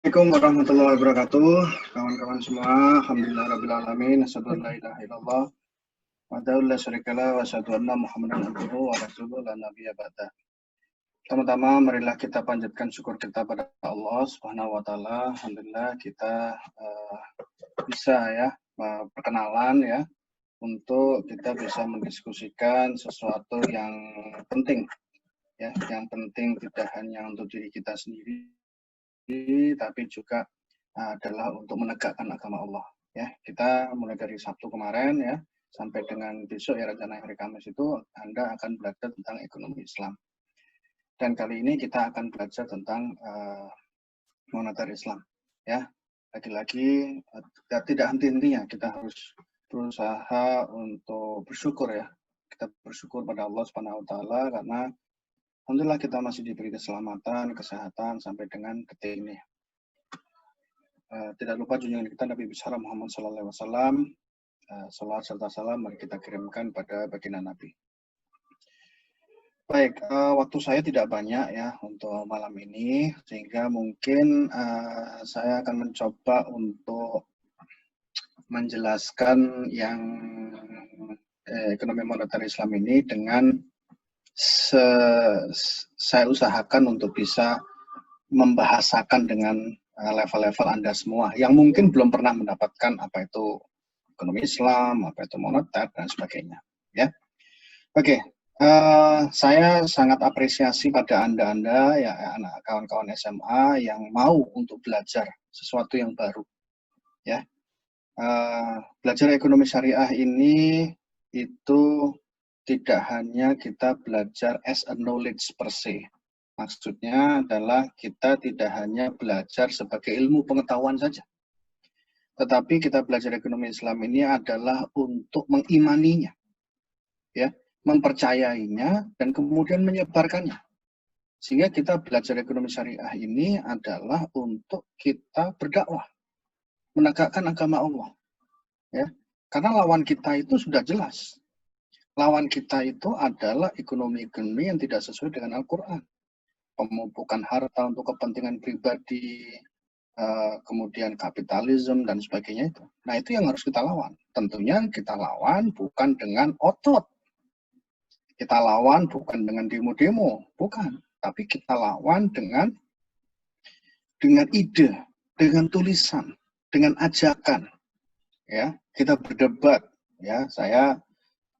Assalamualaikum warahmatullahi wabarakatuh. Kawan-kawan semua, alhamdulillah alamin. Asyhadu an la ilaha illallah wa la syarikalah wa asyhadu anna Muhammadan abduhu wa rasuluhu la nabiyya ba'da. Pertama-tama marilah kita panjatkan syukur kita pada Allah Subhanahu wa taala. Alhamdulillah kita bisa ya perkenalan ya untuk kita bisa mendiskusikan sesuatu yang penting ya, yang penting tidak hanya untuk diri kita sendiri tapi juga adalah untuk menegakkan agama Allah ya. Kita mulai dari Sabtu kemarin ya sampai dengan besok ya, rencana hari Kamis itu Anda akan belajar tentang ekonomi Islam. Dan kali ini kita akan belajar tentang moneter Islam ya. Lagi-lagi tidak henti-hentinya kita harus berusaha untuk bersyukur ya. Kita bersyukur pada Allah Subhanahu wa taala karena alhamdulillah kita masih diberi keselamatan, kesehatan sampai dengan detik ini. Tidak lupa junjungan kita Nabi besar Muhammad SAW, salawat serta salam mari kita kirimkan pada baginda Nabi. Baik, waktu saya tidak banyak ya untuk malam ini, sehingga mungkin saya akan mencoba untuk menjelaskan yang ekonomi moneter Islam ini dengan saya usahakan untuk bisa membahasakan dengan level-level Anda semua yang mungkin belum pernah mendapatkan apa itu ekonomi Islam, apa itu moneter dan sebagainya ya. Oke, saya sangat apresiasi pada Anda ya, anak kawan-kawan SMA yang mau untuk belajar sesuatu yang baru ya. Belajar ekonomi syariah ini itu tidak hanya kita belajar as a knowledge per se. Maksudnya adalah kita tidak hanya belajar sebagai ilmu pengetahuan saja. Tetapi kita belajar ekonomi Islam ini adalah untuk mengimaninya. Ya, mempercayainya dan kemudian menyebarkannya. Sehingga kita belajar ekonomi syariah ini adalah untuk kita berdakwah, menegakkan agama Allah. Ya, karena lawan kita itu sudah jelas. Lawan kita itu adalah ekonomi-ekonomi yang tidak sesuai dengan Al-Quran. Pemumpukan harta untuk kepentingan pribadi, kemudian kapitalisme dan sebagainya itu. Nah, itu yang harus kita lawan. Tentunya kita lawan bukan dengan otot. Kita lawan bukan dengan demo-demo, bukan. Tapi kita lawan dengan ide, dengan tulisan, dengan ajakan. Ya, kita berdebat. Ya, saya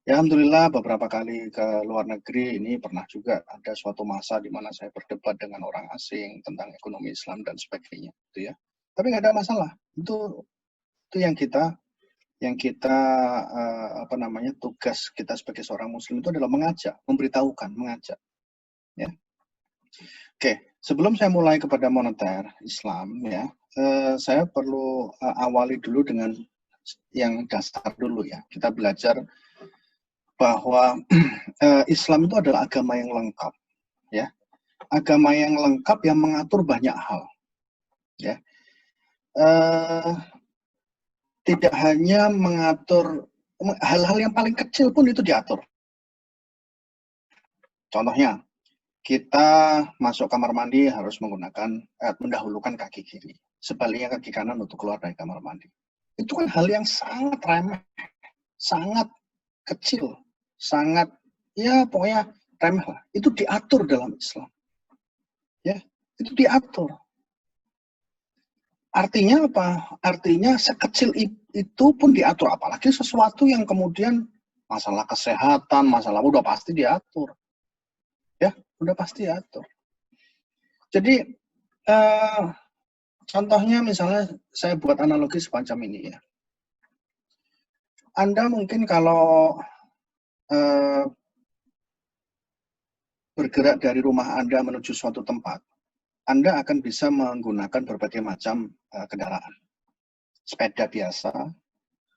ya alhamdulillah beberapa kali ke luar negeri ini pernah juga ada suatu masa di mana saya berdebat dengan orang asing tentang ekonomi Islam dan sebagainya, gitu ya. Tapi nggak ada masalah. Itu yang kita tugas kita sebagai seorang Muslim itu adalah mengajak, memberitahukan, mengajak. Ya. Oke, sebelum saya mulai kepada moneter Islam ya, saya perlu awali dulu dengan yang dasar dulu ya. Kita belajar bahwa Islam itu adalah agama yang lengkap, ya, agama yang lengkap yang mengatur banyak hal, ya. Tidak hanya mengatur hal-hal yang paling kecil pun itu diatur. Contohnya, kita masuk kamar mandi harus mendahulukan kaki kiri, sebaliknya kaki kanan untuk keluar dari kamar mandi. Itu kan hal yang sangat remeh, sangat kecil, sangat ya pokoknya remeh lah. Itu diatur dalam Islam. Ya, itu diatur. Artinya apa? Artinya sekecil itu pun diatur, apalagi sesuatu yang kemudian masalah kesehatan, masalah udah pasti diatur. Ya, udah pasti diatur. Jadi contohnya misalnya saya buat analogi semacam ini ya. Anda mungkin kalau bergerak dari rumah Anda menuju suatu tempat, Anda akan bisa menggunakan berbagai macam kendaraan. Sepeda biasa,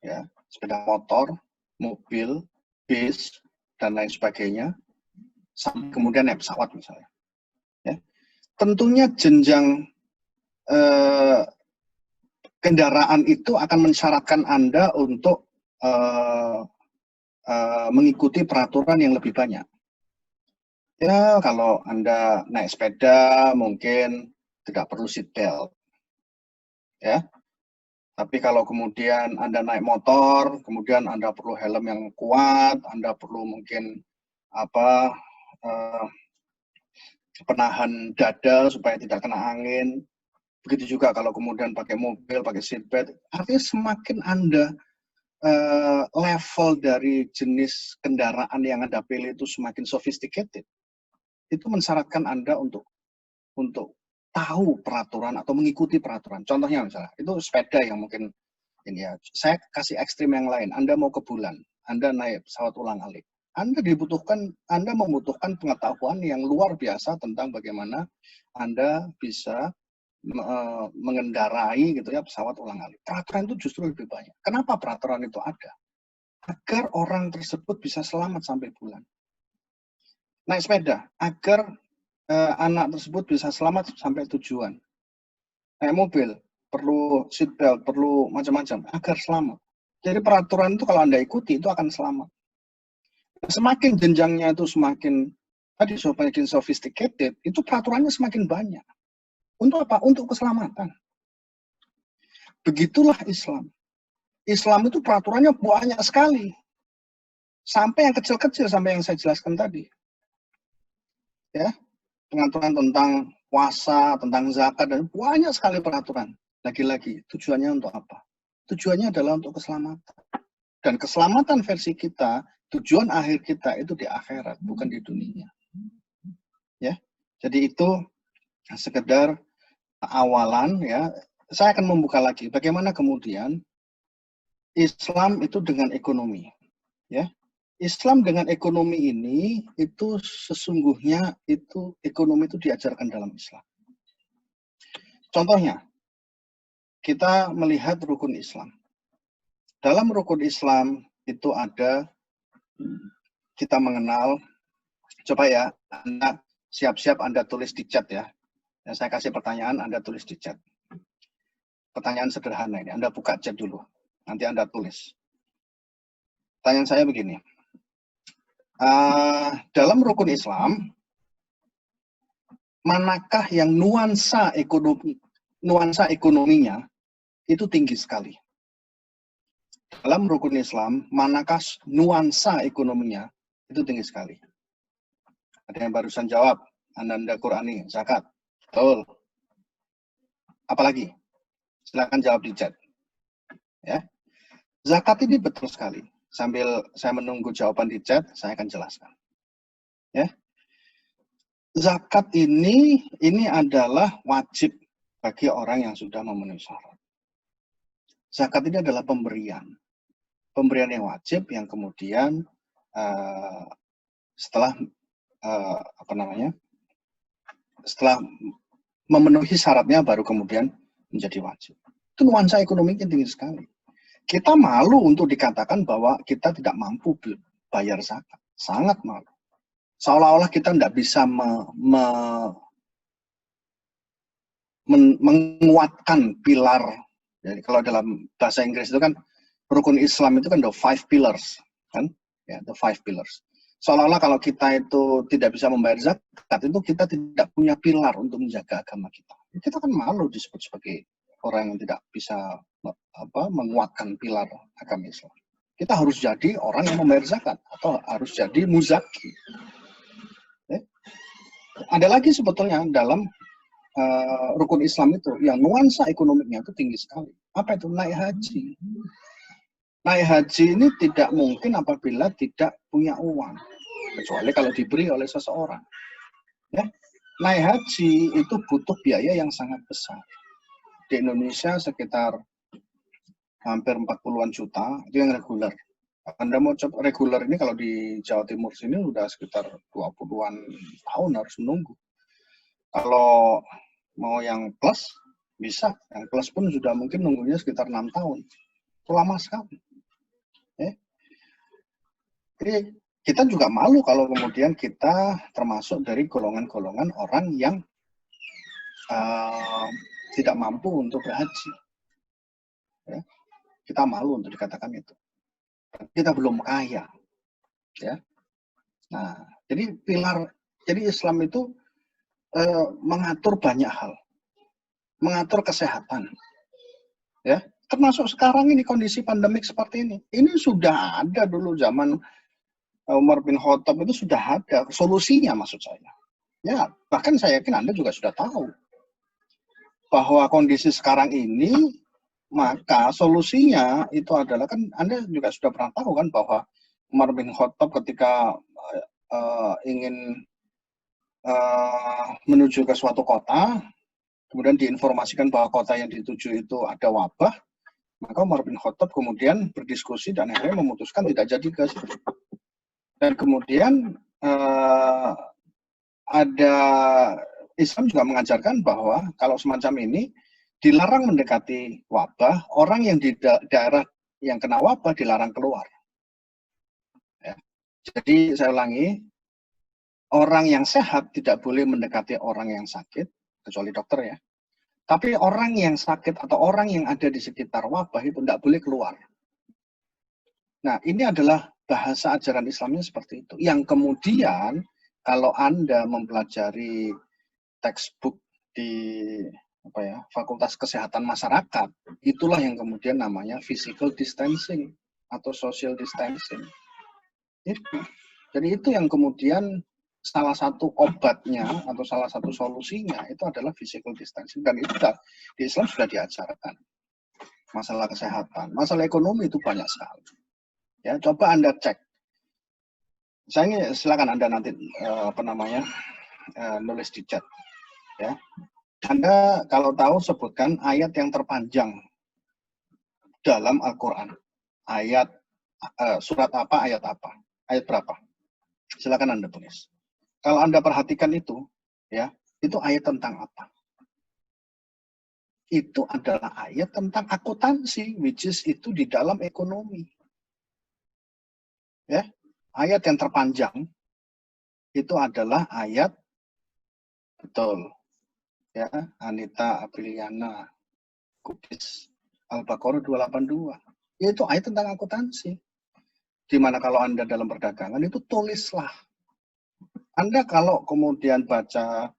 ya, sepeda motor, mobil, bis, dan lain sebagainya. Kemudian naik pesawat misalnya. Ya. Tentunya jenjang kendaraan itu akan mensyaratkan Anda untuk mengikuti peraturan yang lebih banyak. Ya, kalau Anda naik sepeda mungkin tidak perlu seat belt. ya. Tapi kalau kemudian Anda naik motor, kemudian Anda perlu helm yang kuat, Anda perlu mungkin penahan dada supaya tidak kena angin. Begitu juga kalau kemudian pakai mobil, pakai seatbelt. Artinya semakin Anda level dari jenis kendaraan yang Anda pilih itu semakin sophisticated, itu mensyaratkan Anda untuk tahu peraturan atau mengikuti peraturan. Contohnya misalnya, itu sepeda yang mungkin ini ya, saya kasih ekstrim yang lain. Anda mau ke bulan, Anda naik pesawat ulang-alik. Anda membutuhkan pengetahuan yang luar biasa tentang bagaimana Anda bisa mengendarai gitu ya pesawat ulang-alik. Peraturan itu justru lebih banyak. Kenapa peraturan itu ada? Agar orang tersebut bisa selamat sampai bulan. Naik sepeda, agar anak tersebut bisa selamat sampai tujuan. Naik mobil, perlu seatbelt, perlu macam-macam, agar selamat. Jadi peraturan itu kalau Anda ikuti, itu akan selamat. Semakin jenjangnya itu semakin sophisticated, itu peraturannya semakin banyak. Untuk apa? Untuk keselamatan. Begitulah Islam. Islam itu peraturannya banyak sekali. Sampai yang kecil-kecil, sampai yang saya jelaskan tadi. Ya, pengaturan tentang puasa, tentang zakat, dan banyak sekali peraturan. Lagi-lagi, tujuannya untuk apa? Tujuannya adalah untuk keselamatan. Dan keselamatan versi kita, tujuan akhir kita itu di akhirat, bukan di dunia. Ya, jadi itu sekedar awalan ya. Saya akan membuka lagi bagaimana kemudian Islam itu dengan ekonomi. Ya, Islam dengan ekonomi ini itu sesungguhnya itu ekonomi itu diajarkan dalam Islam. Contohnya, kita melihat rukun Islam. Dalam rukun Islam itu ada, kita mengenal, coba ya, Anda siap-siap Anda tulis di chat ya. Saya kasih pertanyaan, Anda tulis di chat. Pertanyaan sederhana ini, Anda buka chat dulu, nanti Anda tulis. Pertanyaan saya begini, dalam rukun Islam, manakah yang nuansa ekonominya itu tinggi sekali? Dalam rukun Islam, manakah nuansa ekonominya itu tinggi sekali? Ada yang barusan jawab, Anda Qurani, zakat. Betul. Apalagi? Silakan jawab di chat. Ya. Zakat ini betul sekali. Sambil saya menunggu jawaban di chat, saya akan jelaskan. Ya. Zakat ini adalah wajib bagi orang yang sudah memenuhi syarat. Zakat ini adalah pemberian. Pemberian yang wajib yang kemudian setelah setelah memenuhi syaratnya baru kemudian menjadi wajib. Itu nuansa ekonominya tinggi sekali. Kita malu untuk dikatakan bahwa kita tidak mampu bayar zakat. Sangat malu. Seolah-olah kita tidak bisa menguatkan pilar. Jadi kalau dalam bahasa Inggris itu kan rukun Islam itu kan the 5 pillars, kan? Ya, the 5 pillars. Seolah-olah kalau kita itu tidak bisa membayar zakat, itu kita tidak punya pilar untuk menjaga agama kita. Kita kan malu disebut sebagai orang yang tidak bisa menguatkan pilar agama Islam. Kita harus jadi orang yang membayar zakat atau harus jadi muzaki. Ya. Ada lagi sebetulnya dalam rukun Islam itu yang nuansa ekonominya itu tinggi sekali. Apa itu? Naik haji. Naik haji ini tidak mungkin apabila tidak punya uang, kecuali kalau diberi oleh seseorang. Ya. Naik haji itu butuh biaya yang sangat besar. Di Indonesia sekitar hampir 40-an juta, itu yang reguler. Anda mau coba reguler ini kalau di Jawa Timur sini udah sekitar 20-an tahun harus menunggu. Kalau mau yang plus, bisa. Yang plus pun sudah mungkin nunggunya sekitar 6 tahun. Itu lama sekali. Jadi kita juga malu kalau kemudian kita termasuk dari golongan-golongan orang yang tidak mampu untuk berhaji. Ya. Kita malu untuk dikatakan itu. Kita belum kaya. Ya. Nah, jadi Islam itu mengatur banyak hal. Mengatur kesehatan. Ya, termasuk sekarang ini kondisi pandemik seperti ini. Ini sudah ada dulu zaman Umar bin Khattab, itu sudah ada solusinya maksud saya. Ya, bahkan saya yakin Anda juga sudah tahu bahwa kondisi sekarang ini, maka solusinya itu adalah, kan Anda juga sudah pernah tahu kan bahwa Umar bin Khattab ketika ingin menuju ke suatu kota, kemudian diinformasikan bahwa kota yang dituju itu ada wabah, maka Umar bin Khattab kemudian berdiskusi dan akhirnya memutuskan tidak jadi ke situ. Dan kemudian ada Islam juga mengajarkan bahwa kalau semacam ini dilarang mendekati wabah, orang yang di daerah yang kena wabah dilarang keluar. Ya. Jadi saya ulangi, orang yang sehat tidak boleh mendekati orang yang sakit, kecuali dokter ya. Tapi orang yang sakit atau orang yang ada di sekitar wabah itu tidak boleh keluar. Nah, ini adalah bahasa ajaran Islamnya seperti itu. Yang kemudian kalau Anda mempelajari textbook di Fakultas Kesehatan Masyarakat, itulah yang kemudian namanya physical distancing atau social distancing. Itu. Jadi itu yang kemudian salah satu obatnya atau salah satu solusinya itu adalah physical distancing, dan itu di Islam sudah diajarkan. Masalah kesehatan, masalah ekonomi itu banyak sekali. Ya, coba Anda cek. Saya ini silakan Anda nanti nulis di chat. Ya, Anda kalau tahu sebutkan ayat yang terpanjang dalam Al-Quran. Ayat surat apa, ayat berapa? Silakan Anda tulis. Kalau Anda perhatikan itu, ya, itu ayat tentang apa? Itu adalah ayat tentang akuntansi, which is itu di dalam ekonomi. Ya, ayat yang terpanjang itu adalah ayat, betul, ya, Anita Apriliana Kubis, Al-Baqarah 282. Itu ayat tentang akuntansi. Dimana kalau Anda dalam perdagangan itu tulislah. Anda kalau kemudian baca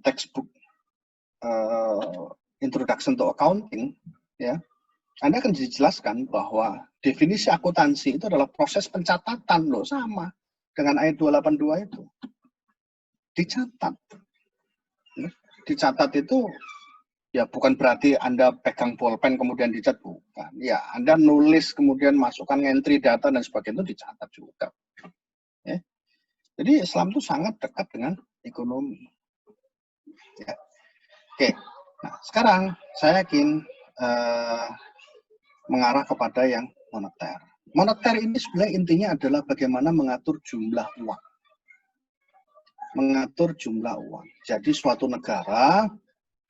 textbook Introduction to Accounting, ya, Anda akan dijelaskan bahwa definisi akuntansi itu adalah proses pencatatan, loh, sama dengan ayat 282 itu. Dicatat. Dicatat itu ya bukan berarti Anda pegang pulpen kemudian dicat, bukan. Ya, Anda nulis kemudian masukkan entry data dan sebagainya, itu dicatat juga. Ya. Jadi Islam itu sangat dekat dengan ekonomi. Ya. Oke, nah sekarang saya yakin mengarah kepada yang moneter. Moneter ini sebenarnya intinya adalah bagaimana mengatur jumlah uang. Mengatur jumlah uang. Jadi suatu negara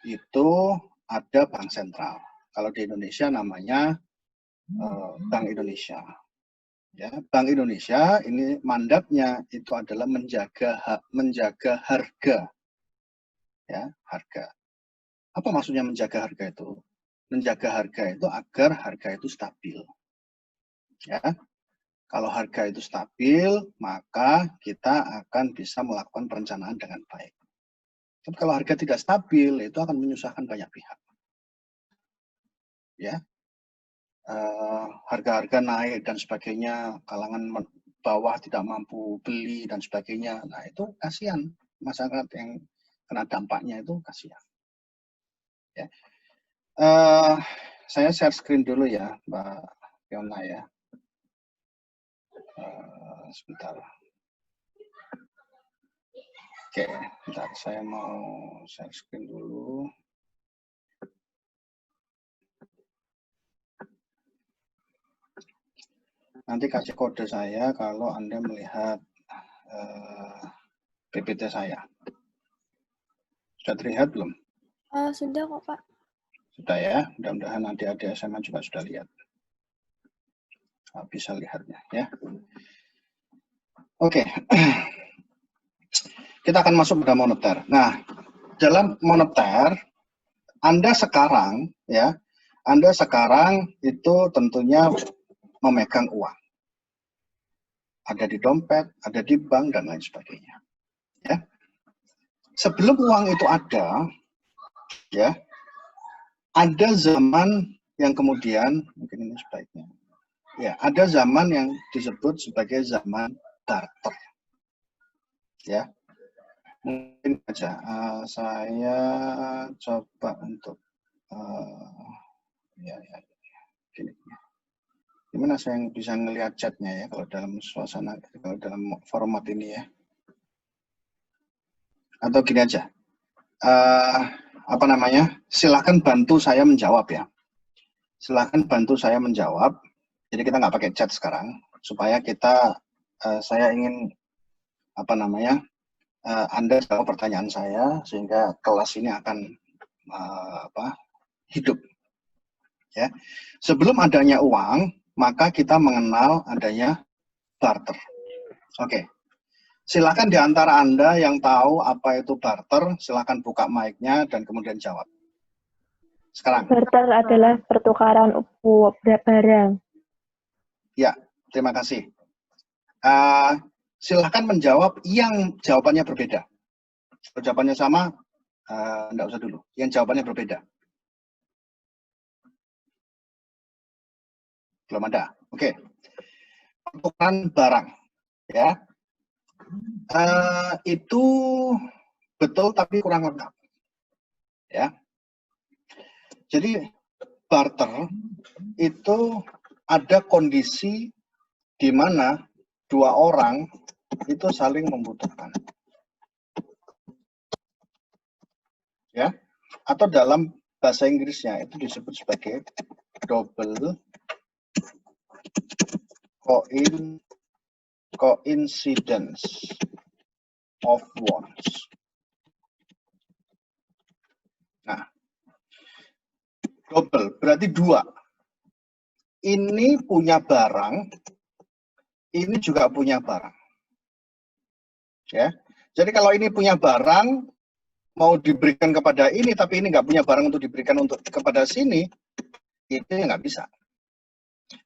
itu ada bank sentral. Kalau di Indonesia namanya Bank Indonesia. Ya, Bank Indonesia ini mandatnya itu adalah menjaga harga. Ya, harga. Apa maksudnya menjaga harga itu? Menjaga harga itu agar harga itu stabil. Ya. Kalau harga itu stabil, maka kita akan bisa melakukan perencanaan dengan baik. Tapi kalau harga tidak stabil, itu akan menyusahkan banyak pihak. Ya, harga-harga naik dan sebagainya, kalangan bawah tidak mampu beli dan sebagainya. Nah, itu kasihan, masyarakat yang kena dampaknya itu kasihan. Ya. Saya share screen dulu ya, Mbak Fiona ya. Sebentar. Oke, bentar, saya mau share screen dulu. Nanti kasih kode saya kalau Anda melihat PPT saya. Sudah terlihat belum? Sudah kok, Pak. Sudah ya, mudah-mudahan nanti adik SMA juga sudah lihat. Bisa lihatnya ya. Oke. Kita akan masuk pada moneter. Nah, dalam moneter, Anda sekarang itu tentunya memegang uang. Ada di dompet, ada di bank, dan lain sebagainya. Ya. Sebelum uang itu ada, ya, ada zaman yang kemudian, mungkin ini sebaiknya, ya, ada zaman yang disebut sebagai zaman barter. Ya, mungkin aja saya coba untuk ya, gini. Gimana saya bisa ngelihat chatnya ya kalau dalam suasana, kalau dalam format ini ya? Atau gini aja, apa namanya? Silahkan bantu saya menjawab ya. Silahkan bantu saya menjawab. Jadi kita nggak pakai chat sekarang, supaya kita, saya ingin apa namanya? Anda jawab pertanyaan saya sehingga kelas ini akan hidup. Ya, sebelum adanya uang, maka kita mengenal adanya barter. Oke, silakan di antara Anda yang tahu apa itu barter, silakan buka mic-nya dan kemudian jawab. Sekarang. Barter adalah pertukaran barang. Ya, terima kasih. Silakan menjawab yang jawabannya berbeda. Kalau jawabannya sama, enggak usah dulu. Yang jawabannya berbeda. Belum ada. Oke. Pertukaran barang. Ya. Itu betul tapi kurang lengkap. Ya. Jadi barter itu ada kondisi di mana dua orang itu saling membutuhkan. Ya. Atau dalam bahasa Inggrisnya itu disebut sebagai double coincidence of wants. Nah, double berarti dua. Ini punya barang, ini juga punya barang. Ya, jadi kalau ini punya barang mau diberikan kepada ini, tapi ini nggak punya barang untuk diberikan kepada sini, itu nggak bisa.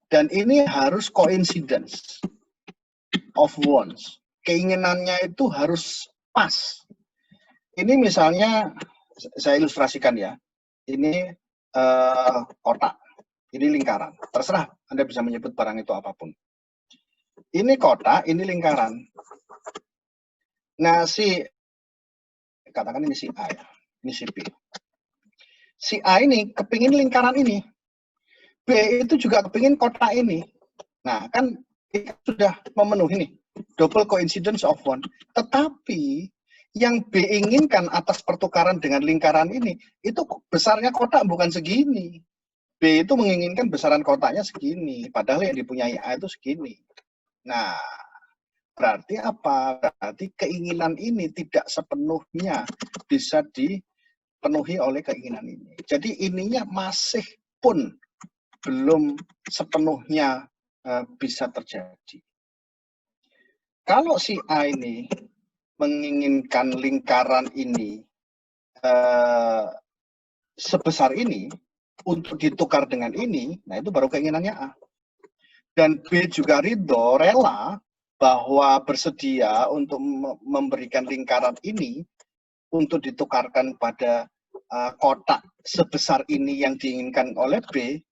Dan ini harus coincidence of wants. Keinginannya itu harus pas. Ini misalnya saya ilustrasikan ya. Ini kotak, ini lingkaran. Terserah Anda bisa menyebut barang itu apapun. Ini kotak, ini lingkaran. Nah, katakan ini si A ya, ini si B. Si A ini kepingin lingkaran ini. B itu juga kepingin kotak ini. Nah, kan kita sudah memenuhi nih, double coincidence of one. Tetapi yang B inginkan atas pertukaran dengan lingkaran ini, itu besarnya kotak bukan segini. B itu menginginkan besaran kotaknya segini, padahal yang dipunyai A itu segini. Nah, berarti apa? Berarti keinginan ini tidak sepenuhnya bisa dipenuhi oleh keinginan ini. Jadi ininya masih pun belum sepenuhnya bisa terjadi. Kalau si A ini menginginkan lingkaran ini sebesar ini untuk ditukar dengan ini, nah itu baru keinginannya A. Dan B juga ridho, rela bahwa bersedia untuk memberikan lingkaran ini untuk ditukarkan pada kotak sebesar ini yang diinginkan oleh B,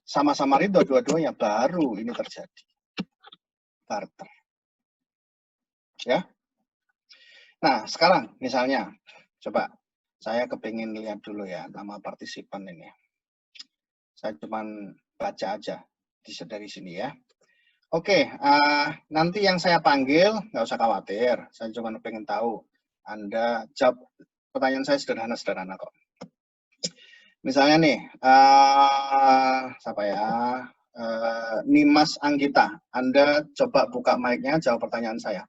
sama-sama ridho dua-duanya, baru ini terjadi. Barter. Ya. Nah, sekarang misalnya, coba saya kepingin lihat dulu ya nama partisipan ini. Saya cuma baca aja dari sini ya. Oke, nanti yang saya panggil nggak usah khawatir. Saya cuma pengen tahu Anda jawab. Pertanyaan saya sederhana kok. Misalnya nih, siapa ya? Nimas Anggita. Anda coba buka mic-nya, jawab pertanyaan saya.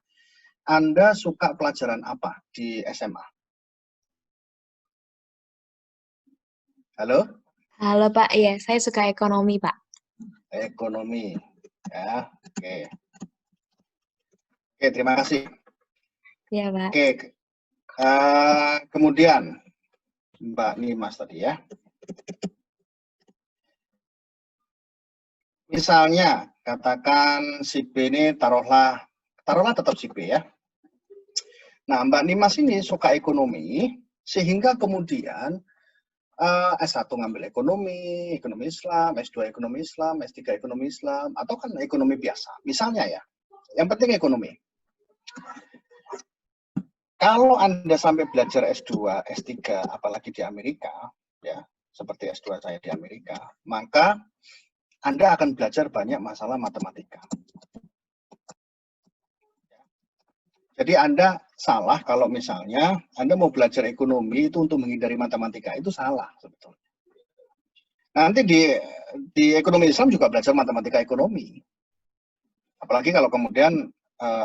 Anda suka pelajaran apa di SMA? Halo? Halo Pak, ya saya suka ekonomi Pak. Ekonomi, ya, oke. Oke, terima kasih. Ya Pak. Oke, kemudian Mbak Nimas tadi ya. Misalnya, katakan si B ini taruhlah tetap si B ya. Nah, Mbak Nimas ini suka ekonomi, sehingga kemudian S1 ngambil ekonomi, ekonomi Islam, S2 ekonomi Islam, S3 ekonomi Islam, atau kan ekonomi biasa. Misalnya ya, yang penting ekonomi. Kalau Anda sampai belajar S2, S3, apalagi di Amerika, ya, seperti S2 saya di Amerika, maka Anda akan belajar banyak masalah matematika. Jadi Anda salah kalau misalnya Anda mau belajar ekonomi itu untuk menghindari matematika, itu salah sebetulnya. Nanti di ekonomi Islam juga belajar matematika ekonomi. Apalagi kalau kemudian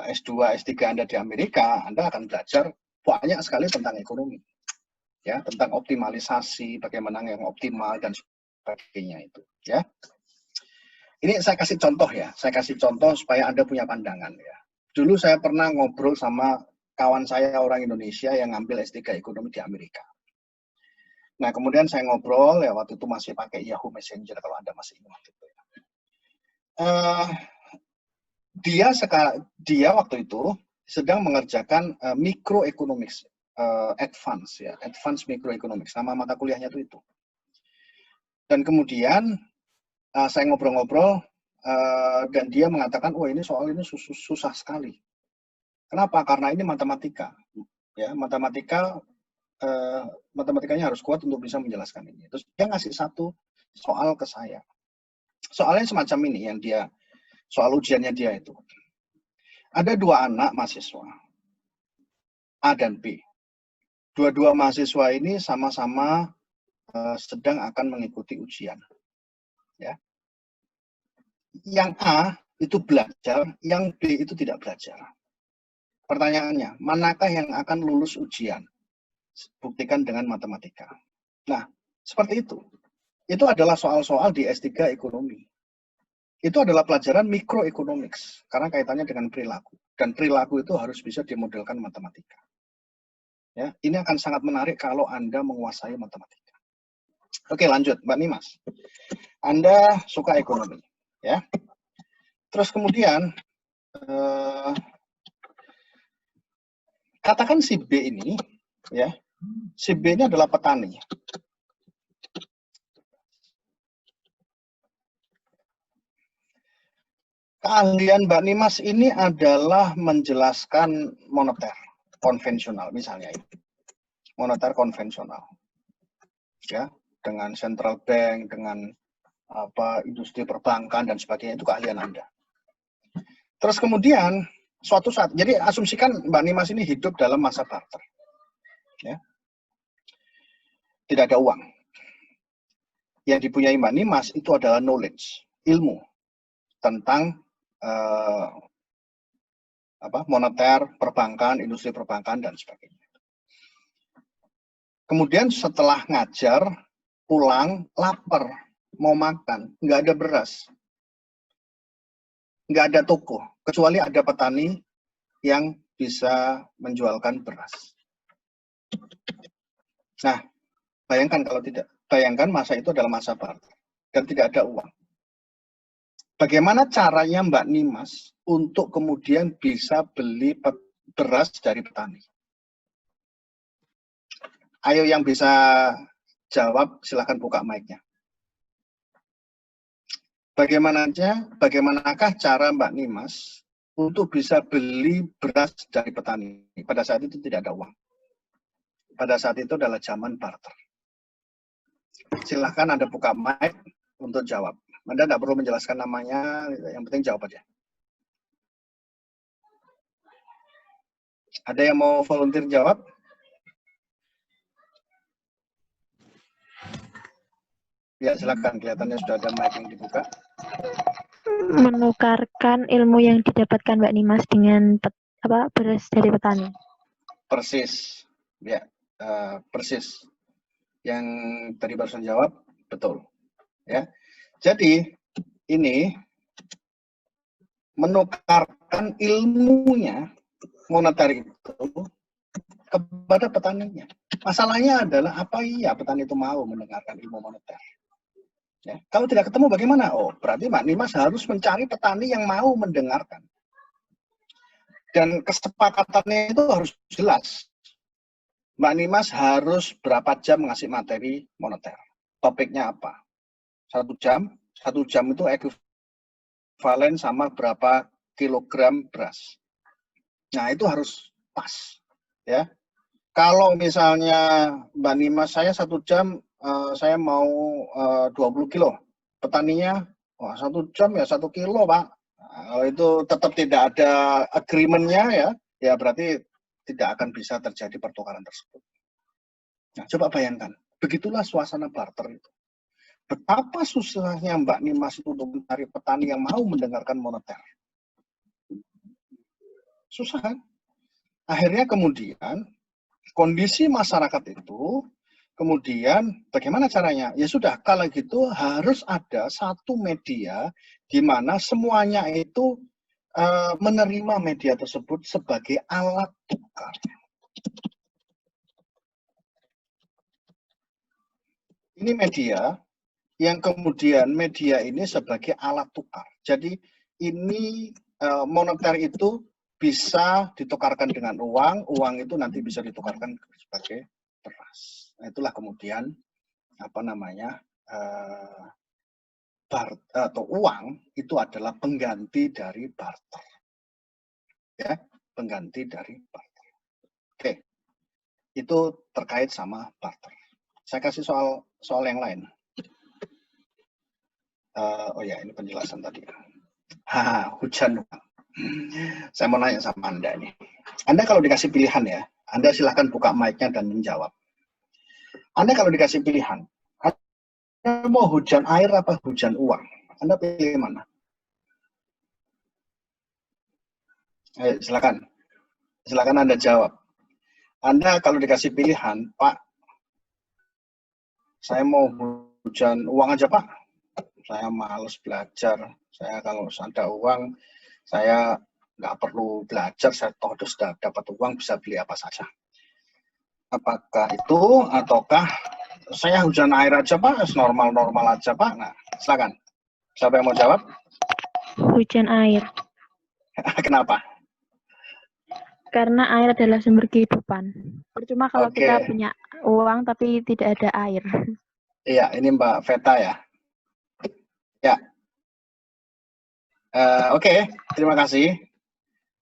S2, S3 Anda di Amerika, Anda akan belajar banyak sekali tentang ekonomi. Ya, tentang optimalisasi, bagaimana yang optimal dan sebagainya itu, ya. Ini saya kasih contoh ya, saya kasih contoh supaya Anda punya pandangan ya. Dulu saya pernah ngobrol sama kawan saya orang Indonesia yang ngambil S3 ekonomi di Amerika. Nah, kemudian saya ngobrol ya, waktu itu masih pakai Yahoo Messenger kalau Anda masih ingat gitu ya. Dia waktu itu sedang mengerjakan microeconomics advance ya, advance microeconomics, nama mata kuliahnya itu. Dan kemudian saya ngobrol-ngobrol dan dia mengatakan, oh ini soal ini susah sekali. Kenapa? Karena ini matematika, ya, matematikanya harus kuat untuk bisa menjelaskan ini. Terus dia ngasih satu soal ke saya. Soalnya semacam ini yang dia, soal ujiannya dia itu. Ada dua anak mahasiswa, A dan B. Dua-dua mahasiswa ini sama-sama sedang akan mengikuti ujian. Ya. Yang A itu belajar, yang B itu tidak belajar. Pertanyaannya, manakah yang akan lulus ujian? Buktikan dengan matematika. Nah, seperti itu. Itu adalah soal-soal di S3 ekonomi. Itu adalah pelajaran microeconomics, karena kaitannya dengan perilaku. Dan perilaku itu harus bisa dimodelkan matematika. Ya, ini akan sangat menarik kalau Anda menguasai matematika. Oke, lanjut, Mbak Nimas. Anda suka ekonomi, ya. Terus kemudian, katakan si B ini, ya, si B ini adalah petani. Keahlian Mbak Nimas ini adalah menjelaskan moneter konvensional, misalnya ini. Moneter konvensional. Ya, dengan central bank, dengan industri perbankan dan sebagainya, itu keahlian Anda. Terus kemudian suatu saat, jadi asumsikan Mbak Nimas ini hidup dalam masa barter. Ya. Tidak ada uang. Yang dipunyai Mbak Nimas itu adalah knowledge, ilmu tentang moneter, perbankan, industri perbankan dan sebagainya. Kemudian setelah ngajar, pulang, lapar, mau makan, nggak ada beras, nggak ada toko, kecuali ada petani yang bisa menjualkan beras. Nah, bayangkan kalau tidak, bayangkan masa itu adalah masa barter dan tidak ada uang. Bagaimana caranya Mbak Nimas untuk kemudian bisa beli beras dari petani? Ayo yang bisa jawab, silahkan buka mic-nya. Bagaimanakah cara Mbak Nimas untuk bisa beli beras dari petani? Pada saat itu tidak ada uang. Pada saat itu adalah zaman barter. Silahkan Anda buka mic untuk jawab. Anda tidak perlu menjelaskan namanya, yang penting jawab aja. Ada yang mau volunteer jawab? Ya, silakan. Kelihatannya sudah ada mic yang dibuka. Menukarkan ilmu yang didapatkan Mbak Nimas dengan beras dari petani. Persis. Ya, persis. Yang tadi barusan jawab, betul. Ya. Jadi, ini menukarkan ilmunya moneter itu kepada petaninya. Masalahnya adalah apa iya petani itu mau mendengarkan ilmu moneter? Ya. Kalau tidak ketemu bagaimana? Oh, berarti Mbak Nimas harus mencari petani yang mau mendengarkan. Dan kesepakatannya itu harus jelas. Mbak Nimas harus berapa jam ngasih materi moneter. Topiknya apa? 1 jam. 1 jam itu ekuivalen sama berapa kilogram beras. Nah, itu harus pas. Ya. Kalau misalnya Mbak Nimas, saya 1 jam, saya mau 20 kilo. Petaninya, wah 1 jam ya 1 kilo, Pak. Kalau itu tetap tidak ada agreement-nya ya berarti tidak akan bisa terjadi pertukaran tersebut. Nah, coba bayangkan, begitulah suasana barter itu. Betapa susahnya Mbak Nimas itu untuk mencari petani yang mau mendengarkan moneter. Susah kan? Akhirnya kemudian kondisi masyarakat itu, kemudian bagaimana caranya? Ya sudah, kalau gitu harus ada satu media di mana semuanya itu menerima media tersebut sebagai alat tukar. Ini media yang kemudian media ini sebagai alat tukar. Jadi ini moneter itu bisa ditukarkan dengan uang, uang itu nanti bisa ditukarkan sebagai beras. Nah, itulah kemudian atau uang itu adalah pengganti dari barter. Ya, pengganti dari barter. Oke. Itu terkait sama barter. Saya kasih soal yang lain. Oh ya, ini penjelasan tadi. Hujan. Saya mau nanya sama Anda nih. Anda kalau dikasih pilihan ya, Anda silahkan buka mic-nya dan menjawab. Anda kalau dikasih pilihan, Anda mau hujan air apa hujan uang? Anda pilih mana? Ayo, silakan. Silakan Anda jawab. Anda kalau dikasih pilihan, Pak, saya mau hujan uang aja, Pak. Saya males belajar. Saya kalau ada uang, saya nggak perlu belajar. Saya toh sudah dapat uang, bisa beli apa saja. Apakah itu, ataukah saya hujan air aja, Pak? Normal-normal aja, Pak. Nah, silakan. Siapa yang mau jawab? Hujan air. Kenapa? Karena air adalah sumber kehidupan. Percuma kalau kita punya uang tapi tidak ada air. Iya, ini Mbak Veta ya. Ya. Oke, terima kasih.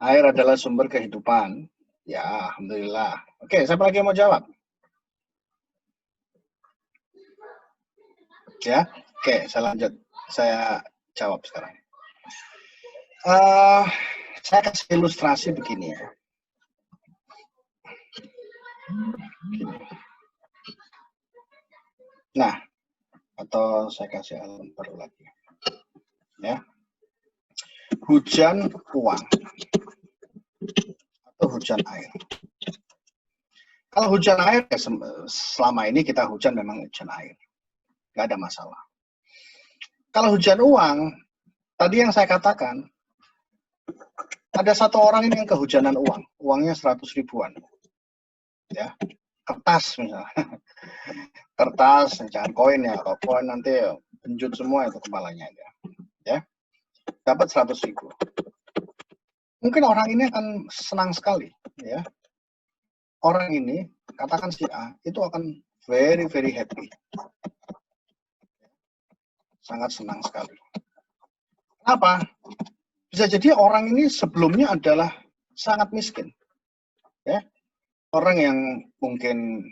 Air adalah sumber kehidupan. Ya, alhamdulillah. Oke, siapa lagi yang mau jawab? Ya, oke, saya lanjut. Saya jawab sekarang. Saya kasih ilustrasi begini ya. Nah, atau saya kasih alam baru lagi. Ya. Hujan uang atau hujan air. Kalau hujan air, ya selama ini kita hujan memang hujan air. Nggak ada masalah. Kalau hujan uang, tadi yang saya katakan, ada satu orang ini yang kehujanan uang. Uangnya 100 ribuan. Ya, kertas misalnya. Kertas, jangan koin ya. Kalau koin nanti benjut semua itu kepalanya. Ya, dapat 100 ribu. Mungkin orang ini akan senang sekali. Ya. Orang ini, katakan si A, itu akan very, very happy. Sangat senang sekali. Kenapa? Bisa jadi orang ini sebelumnya adalah sangat miskin. Ya. Orang yang mungkin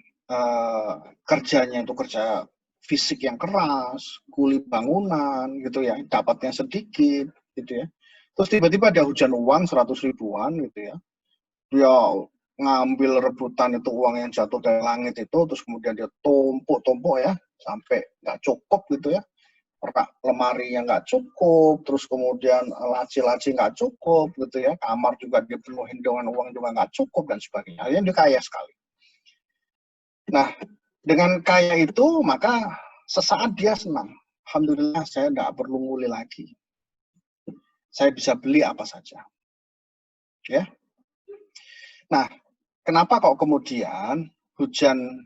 kerjanya itu kerja fisik yang keras, kuli bangunan gitu ya, dapatnya sedikit gitu ya. Terus tiba-tiba ada hujan uang 100 ribuan gitu ya. Dia ngambil rebutan itu uang yang jatuh dari langit itu, terus kemudian dia tumpuk-tumpuk ya, sampai nggak cukup gitu ya. Lemari yang nggak cukup, terus kemudian laci-laci nggak cukup gitu ya, kamar juga dipenuhin dengan uang juga nggak cukup dan sebagainya. Akhirnya dia kaya sekali. Nah, dengan kaya itu maka sesaat dia senang. Alhamdulillah saya nggak perlu nguli lagi. Saya bisa beli apa saja. Ya. Nah, kenapa kok kemudian hujan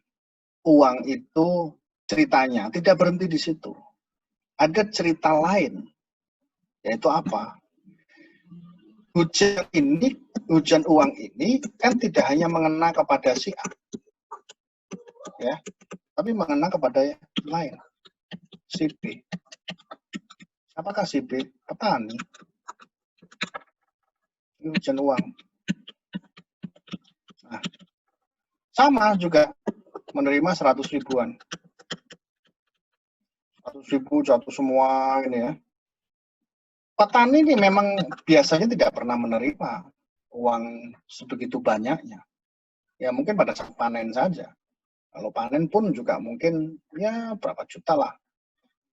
uang itu ceritanya tidak berhenti di situ? Ada cerita lain, yaitu apa? Hujan uang ini kan tidak hanya mengena kepada si A, ya, tapi mengena kepada yang lain. Si B. Apakah si B? Petani. Ini hujan uang. Nah, sama juga menerima 100 ribuan. 100 ribu jatuh semua ini ya. Petani ini memang biasanya tidak pernah menerima uang sebegitu banyaknya. Ya mungkin pada saat panen saja. Kalau panen pun juga mungkin ya berapa juta lah.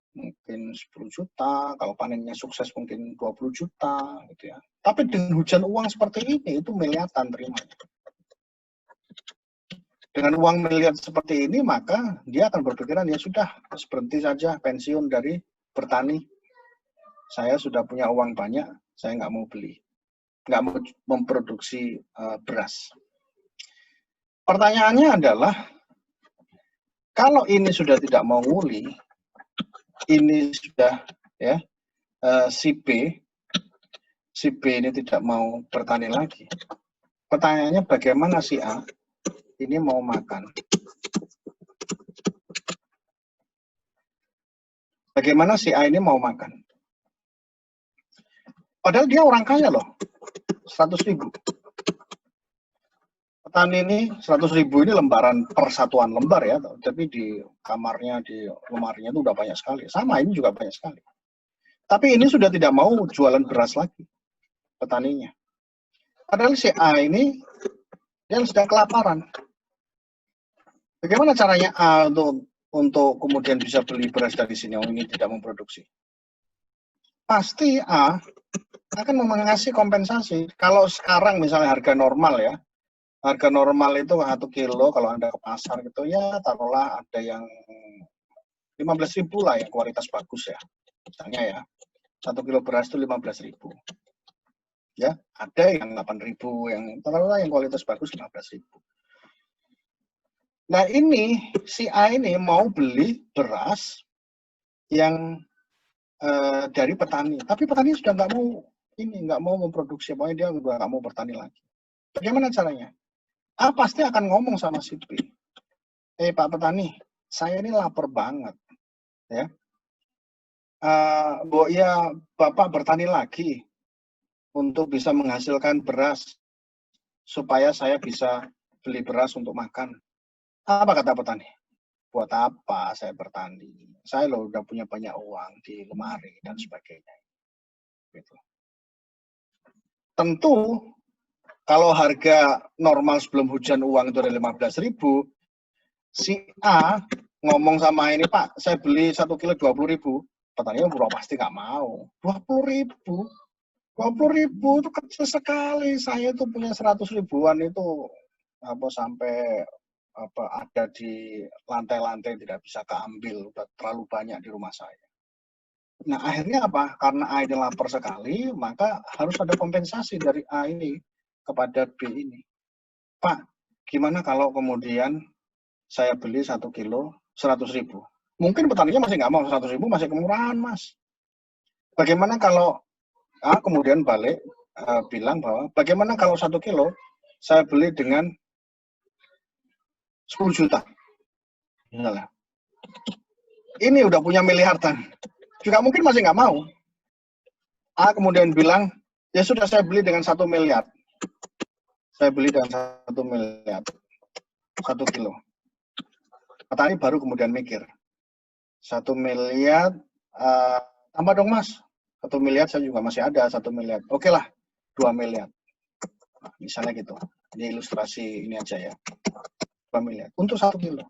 Mungkin 10 juta, kalau panennya sukses mungkin 20 juta gitu ya. Tapi dengan hujan uang seperti ini itu miliaran terimanya. Dengan uang miliar seperti ini maka dia akan berpikiran ya sudah berhenti saja pensiun dari bertani. Saya sudah punya uang banyak, saya nggak mau beli, nggak mau memproduksi beras. Pertanyaannya adalah kalau ini sudah tidak mau nguli, ini sudah ya si B ini tidak mau bertani lagi. Pertanyaannya bagaimana si A ini mau makan? Bagaimana si A ini mau makan? Padahal dia orang kaya loh, 100 ribu. Petani ini 100 ribu ini lembaran per satuan lembar ya, tapi di kamarnya, di lemarinya itu udah banyak sekali. Sama ini juga banyak sekali. Tapi ini sudah tidak mau jualan beras lagi, petaninya. Padahal si A ini yang sedang kelaparan. Bagaimana caranya A untuk kemudian bisa beli beras dari sini? Oh, ini tidak memproduksi. Pasti A akan mengasih kompensasi. Kalau sekarang misalnya harga normal ya, harga normal itu 1 kilo kalau Anda ke pasar gitu ya taruhlah ada yang 15.000 lah ya kualitas bagus ya. Misalnya ya, 1 kilo beras itu 15.000. Ya, ada yang 8.000, yang taruhlah yang kualitas bagus 15.000. Nah ini si A ini mau beli beras yang dari petani, tapi petani sudah nggak mau memproduksi, pokoknya dia udah nggak mau bertani lagi. Bagaimana caranya? A pasti akan ngomong sama si B, Pak petani, saya ini lapar banget, ya. Ya Bapak bertani lagi untuk bisa menghasilkan beras supaya saya bisa beli beras untuk makan. Apa kata petani? Buat apa saya bertani? Saya loh udah punya banyak uang di lemari dan sebagainya. Gitu. Tentu kalau harga normal sebelum hujan uang itu ada 15.000, si A ngomong sama ini, Pak, saya beli 1 kilo 20.000. Petani pasti nggak mau. 20.000? 20.000 itu kecil sekali. Saya itu punya 100 ribuan itu sampai ada di lantai-lantai tidak bisa keambil, udah terlalu banyak di rumah saya. Nah akhirnya apa? Karena A ini lapar sekali, maka harus ada kompensasi dari A ini kepada B ini. Pak, gimana kalau kemudian saya beli 1 kilo 100.000? Mungkin petaninya masih nggak mau, 100.000 masih kemurahan, Mas. Bagaimana kalau A kemudian balik bilang bahwa bagaimana kalau 1 kilo saya beli dengan 10 juta. Misalnya. Ini udah punya miliaran. Juga mungkin masih nggak mau. A kemudian bilang, ya sudah saya beli dengan 1 miliar. Saya beli dengan 1 miliar. 1 kilo. Petani baru kemudian mikir. 1 miliar, tambah dong Mas. 1 miliar saya juga masih ada 1 miliar. Oke lah, 2 miliar. Nah, misalnya gitu. Ini ilustrasi ini aja ya. 2 miliar. Untuk 1 kilo.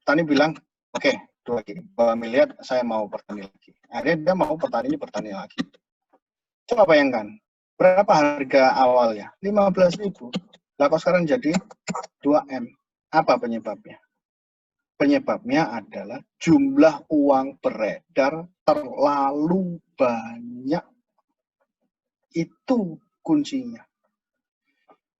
Petani bilang, oke, 2 miliar saya mau bertani lagi. Akhirnya dia mau bertani lagi. Coba bayangkan, berapa harga awalnya? 15.000. Lah kok sekarang jadi 2M. Apa penyebabnya? Penyebabnya adalah jumlah uang beredar terlalu banyak. Itu kuncinya.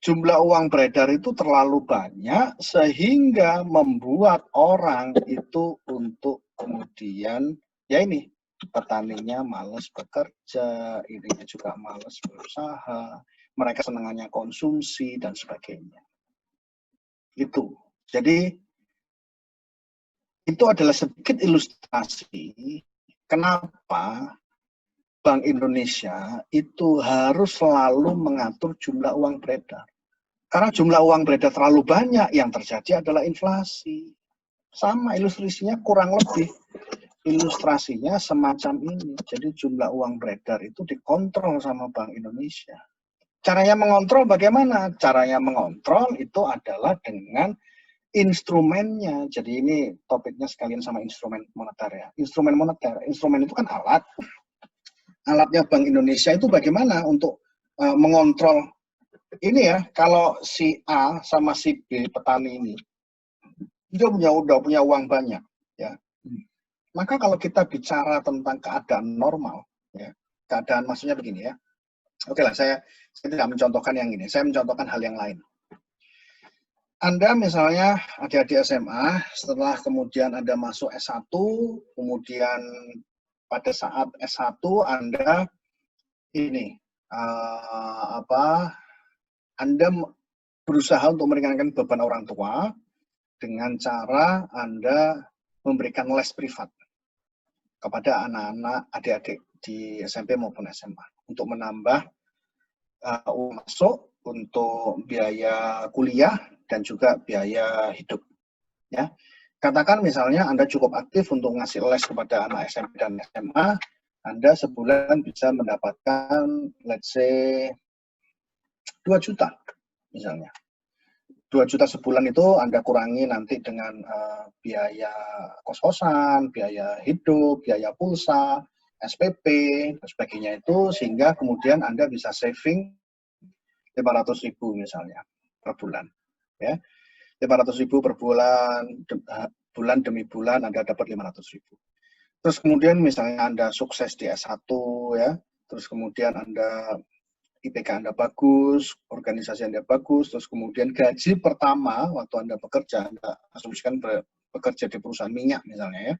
Jumlah uang beredar itu terlalu banyak sehingga membuat orang itu untuk kemudian ya ini petaninya malas bekerja, ininya juga malas berusaha, mereka senangannya konsumsi dan sebagainya. Itu. Jadi itu adalah sedikit ilustrasi kenapa Bank Indonesia itu harus selalu mengatur jumlah uang beredar. Karena jumlah uang beredar terlalu banyak, yang terjadi adalah inflasi. Sama ilustrasinya kurang lebih. Ilustrasinya semacam ini. Jadi jumlah uang beredar itu dikontrol sama Bank Indonesia. Caranya mengontrol bagaimana? Caranya mengontrol itu adalah dengan instrumennya. Jadi ini topiknya sekalian sama instrumen moneter ya. Instrumen moneter. Instrumen itu kan alat. Alatnya Bank Indonesia itu bagaimana untuk mengontrol ini ya. Kalau si A sama si B petani ini, dia udah punya uang banyak ya. Maka kalau kita bicara tentang keadaan normal, ya, keadaan maksudnya begini ya. Oke lah, saya tidak mencontohkan yang ini, saya mencontohkan hal yang lain. Anda misalnya adik-adik SMA, setelah kemudian Anda masuk S1, kemudian pada saat S1 Anda ini, Anda berusaha untuk meringankan beban orang tua dengan cara Anda memberikan les privat kepada anak-anak adik-adik di SMP maupun SMA untuk menambah uang masuk untuk biaya kuliah dan juga biaya hidup. Ya, katakan misalnya Anda cukup aktif untuk ngasih les kepada anak SMP dan SMA, Anda sebulan bisa mendapatkan, let's say, 2 juta misalnya. 2 juta sebulan itu Anda kurangi nanti dengan biaya kos-kosan, biaya hidup, biaya pulsa, SPP, dan sebagainya itu, sehingga kemudian Anda bisa saving 500.000 misalnya per bulan. Ya, 500.000 per bulan, bulan demi bulan Anda dapat 500.000. Terus kemudian misalnya Anda sukses di S1 ya, terus kemudian Anda IPK Anda bagus, organisasi Anda bagus, terus kemudian gaji pertama waktu Anda bekerja, Anda asumsikan bekerja di perusahaan minyak misalnya ya,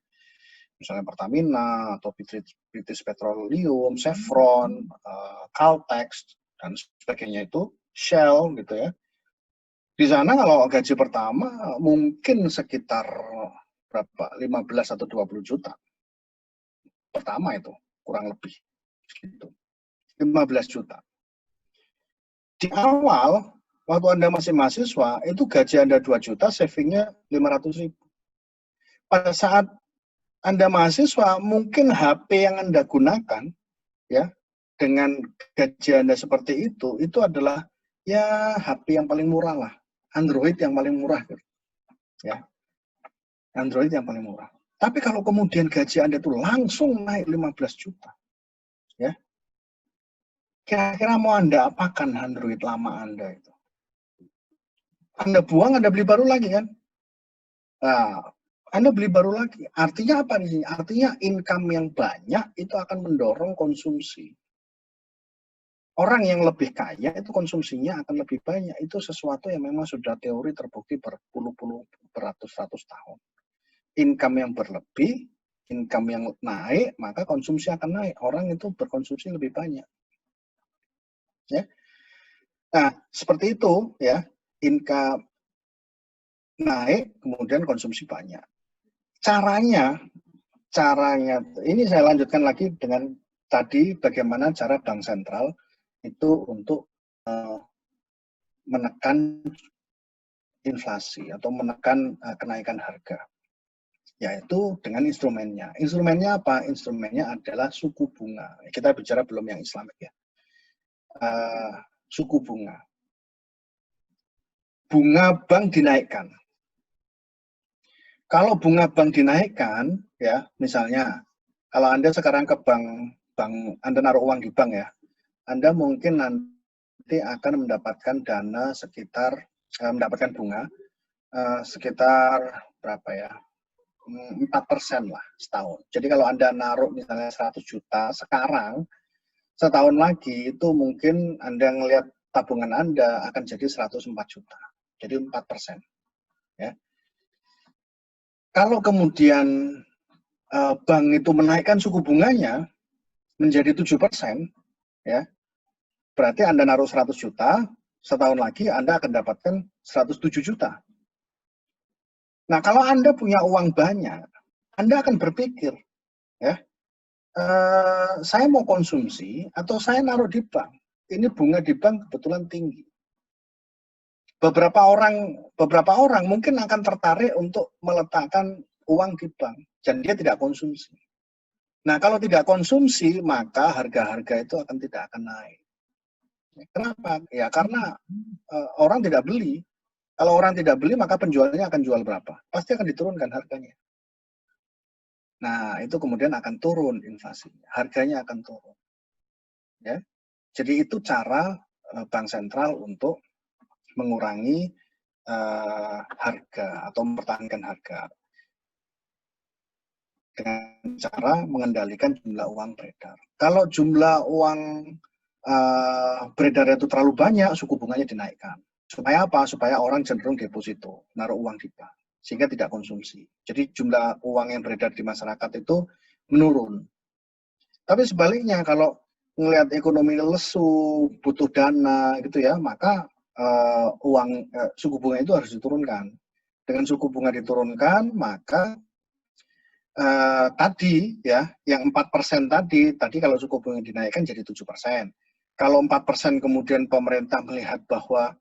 misalnya Pertamina atau British Petroleum, Chevron, Caltex dan sebagainya itu, Shell gitu ya. Di sana kalau gaji pertama mungkin sekitar berapa, 15 atau 20 juta pertama itu kurang lebih gitu, 15 juta. Di awal, waktu Anda masih mahasiswa, itu gaji Anda 2 juta, savingnya 500.000. Pada saat Anda mahasiswa, mungkin HP yang Anda gunakan, ya, dengan gaji Anda seperti itu adalah, ya, HP yang paling murah lah. Android yang paling murah. Ya. Android yang paling murah. Tapi kalau kemudian gaji Anda itu langsung naik 15 juta, ya, kira-kira mau Anda apakan Android lama Anda itu? Anda buang, Anda beli baru lagi kan? Nah, Anda beli baru lagi. Artinya apa nih? Artinya income yang banyak itu akan mendorong konsumsi. Orang yang lebih kaya itu konsumsinya akan lebih banyak. Itu sesuatu yang memang sudah teori terbukti berpuluh-puluh, beratus-ratus tahun. Income yang berlebih, income yang naik, maka konsumsi akan naik. Orang itu berkonsumsi lebih banyak. Ya. Nah, seperti itu ya, income naik, kemudian konsumsi banyak. Caranya ini saya lanjutkan lagi dengan tadi bagaimana cara bank sentral itu untuk menekan inflasi atau menekan kenaikan harga, yaitu dengan instrumennya. Instrumennya apa? Instrumennya adalah suku bunga. Kita bicara belum yang Islamik ya. Suku bunga. Bunga bank dinaikkan. Kalau bunga bank dinaikkan, ya, misalnya, kalau Anda sekarang ke bank Anda naruh uang di bank ya, Anda mungkin nanti akan mendapatkan dana sekitar, mendapatkan bunga sekitar berapa ya, 4% lah setahun. Jadi kalau Anda naruh misalnya 100 juta sekarang, setahun lagi itu mungkin Anda ngelihat tabungan Anda akan jadi 104 juta. Jadi 4%. Ya. Kalau kemudian bank itu menaikkan suku bunganya menjadi 7%, ya, berarti Anda naruh 100 juta, setahun lagi Anda akan dapatkan 107 juta. Nah, kalau Anda punya uang banyak, Anda akan berpikir, ya, saya mau konsumsi atau saya naruh di bank. Ini bunga di bank kebetulan tinggi. Beberapa orang mungkin akan tertarik untuk meletakkan uang di bank dan dia tidak konsumsi. Nah, kalau tidak konsumsi, maka harga-harga itu tidak akan naik. Kenapa? Ya karena orang tidak beli. Kalau orang tidak beli, maka penjualnya akan jual berapa? Pasti akan diturunkan harganya. Nah, itu kemudian akan turun inflasinya, harganya akan turun. Ya, jadi itu cara bank sentral untuk mengurangi harga atau mempertahankan harga dengan cara mengendalikan jumlah uang beredar. Kalau jumlah uang beredar itu terlalu banyak, suku bunganya dinaikkan. Supaya apa? Supaya orang cenderung deposito, naruh uang di bank, sehingga tidak konsumsi. Jadi jumlah uang yang beredar di masyarakat itu menurun. Tapi sebaliknya, kalau melihat ekonomi lesu, butuh dana, gitu ya, maka suku bunga itu harus diturunkan. Dengan suku bunga diturunkan, maka tadi ya, yang 4% tadi kalau suku bunga dinaikkan jadi 7%. Kalau 4% kemudian pemerintah melihat bahwa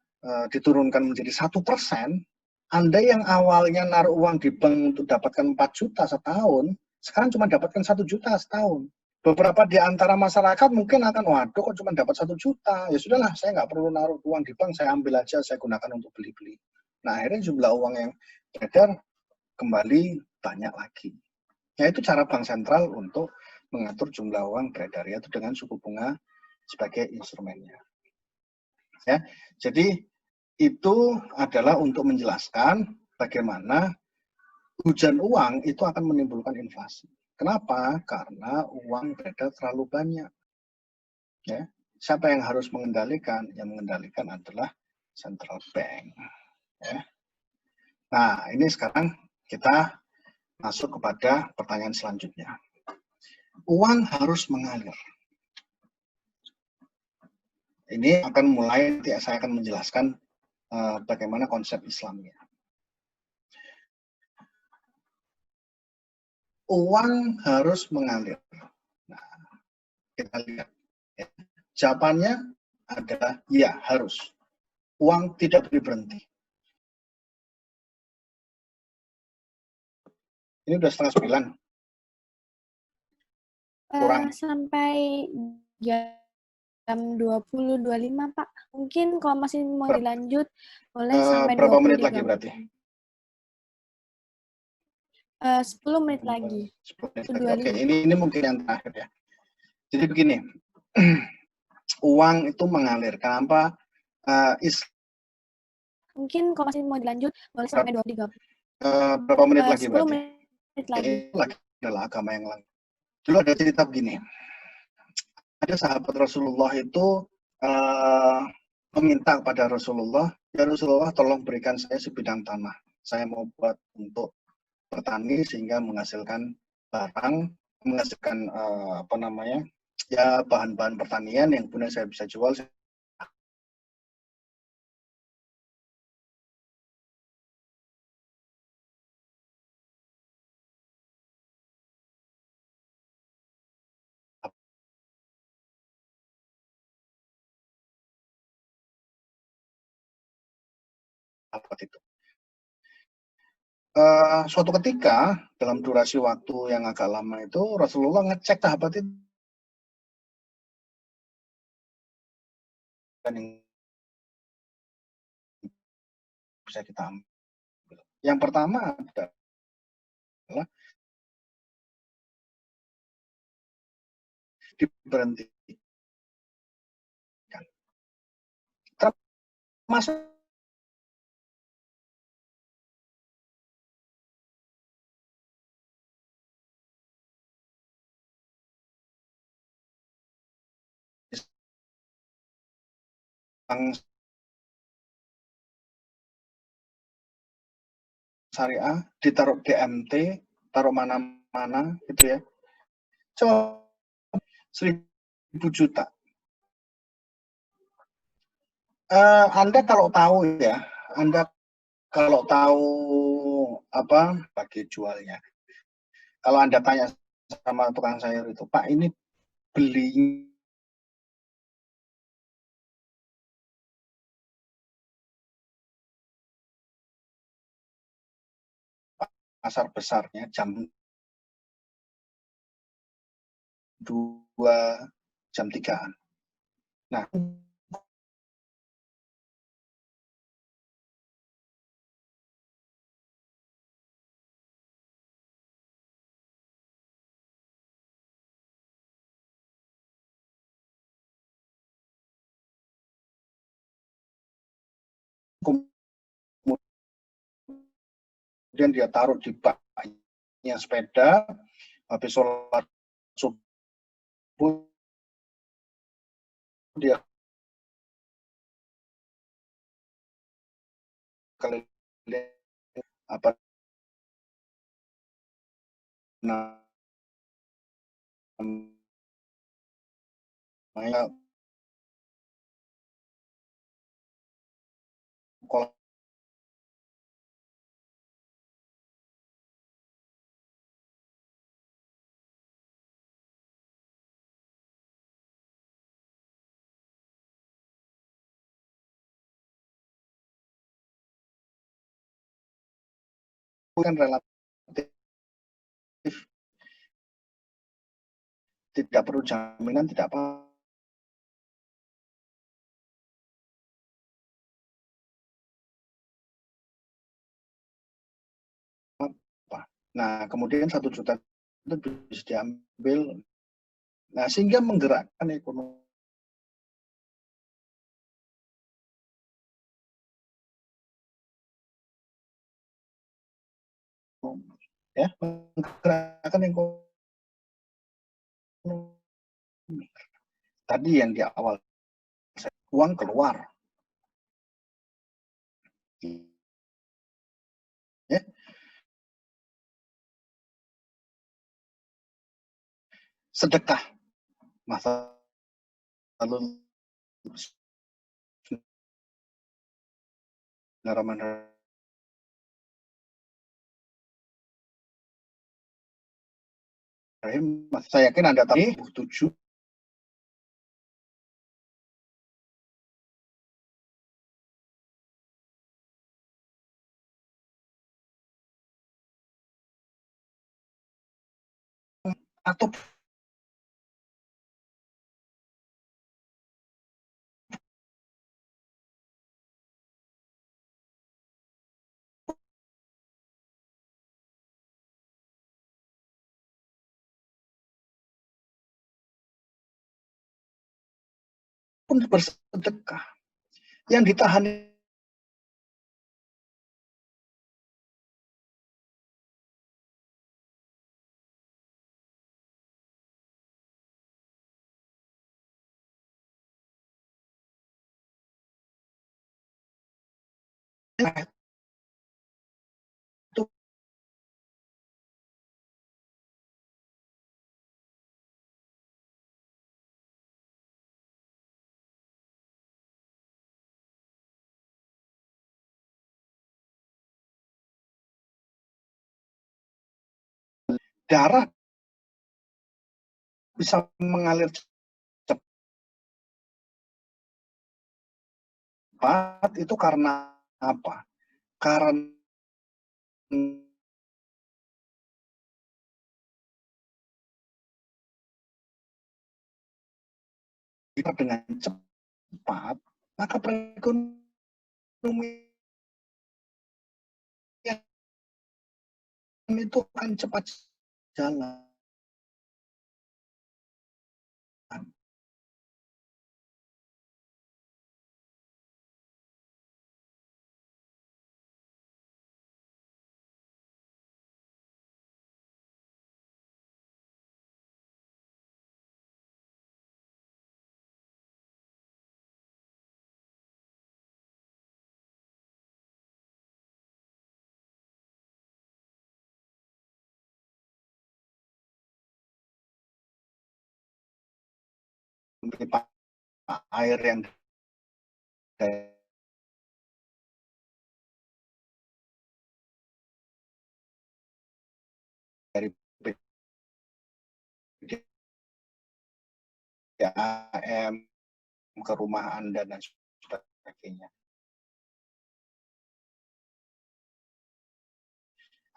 diturunkan menjadi 1%, Anda yang awalnya naruh uang di bank untuk dapatkan 4 juta setahun, sekarang cuma dapatkan 1 juta setahun. Beberapa di antara masyarakat mungkin akan, waduh kok cuma dapat 1 juta, ya sudahlah saya nggak perlu naruh uang di bank, saya ambil aja, saya gunakan untuk beli-beli. Nah akhirnya jumlah uang yang beredar kembali banyak lagi. Nah, itu cara bank sentral untuk mengatur jumlah uang beredar, yaitu dengan suku bunga sebagai instrumennya. Ya, jadi itu adalah untuk menjelaskan bagaimana hujan uang itu akan menimbulkan inflasi. Kenapa? Karena uang beredar terlalu banyak. Ya, siapa yang harus mengendalikan? Yang mengendalikan adalah central bank. Ya. Nah, ini sekarang kita masuk kepada pertanyaan selanjutnya. Uang harus mengalir. Ini akan mulai, saya akan menjelaskan bagaimana konsep Islamnya. Uang harus mengalir. Nah, kita lihat. Ya. Jawabannya adalah ya, harus. Uang tidak boleh berhenti. Ini udah 8:30. Kurang. Sampai jam 20.25, Pak. Mungkin kalau masih mau dilanjut, boleh sampai berapa 20.30. menit lagi berarti? 10 menit lagi. 10 menit lagi. Oke, ini mungkin yang terakhir ya. Jadi begini, uang itu mengalir. Kenapa? Mungkin kalau masih mau dilanjut, boleh sampai 20.30. Berapa menit lagi 10 berarti? menit lagi. Ini adalah agama yang lain. Dulu ada cerita begini. Ada sahabat Rasulullah itu meminta kepada Rasulullah, ya Rasulullah tolong berikan saya sebidang tanah. Saya mau buat untuk bertani sehingga menghasilkan barang, menghasilkan ya bahan-bahan pertanian yang kemudian saya bisa jual. Apa itu? Suatu ketika dalam durasi waktu yang agak lama itu Rasulullah ngecek sahabat itu dan yang bisa kita ambil. Yang pertama adalah diberhentikan. Termasuk bank syariah, ditaruh DMT, taruh mana-mana gitu ya. Coba 1.000 juta. Anda kalau tahu ya, Anda Kalau tahu apa bagi jualnya. Kalau Anda tanya sama tukang sayur itu, Pak, ini beli pasar besarnya jam 2, jam 3-an. Nah, kemudian dia taruh di baknya sepeda, habis sholat subuh dia keliling apa namanya kolam kan relatif tidak perlu jaminan, tidak apa. Nah, kemudian 1 juta itu bisa diambil. Nah, sehingga menggerakkan ekonomi, ya, menggerakkan ekonomi. Tadi yang di awal, uang keluar, ya, sedekah masa lalu saya yakin Anda tahu 7 atau pun bersedekah. Yang ditahan itu darah bisa mengalir cepat itu karena apa? Karena dengan cepat, maka perekonomian itu akan cepat jalan. Pipa air yang AM ke rumah Anda dan sebagainya.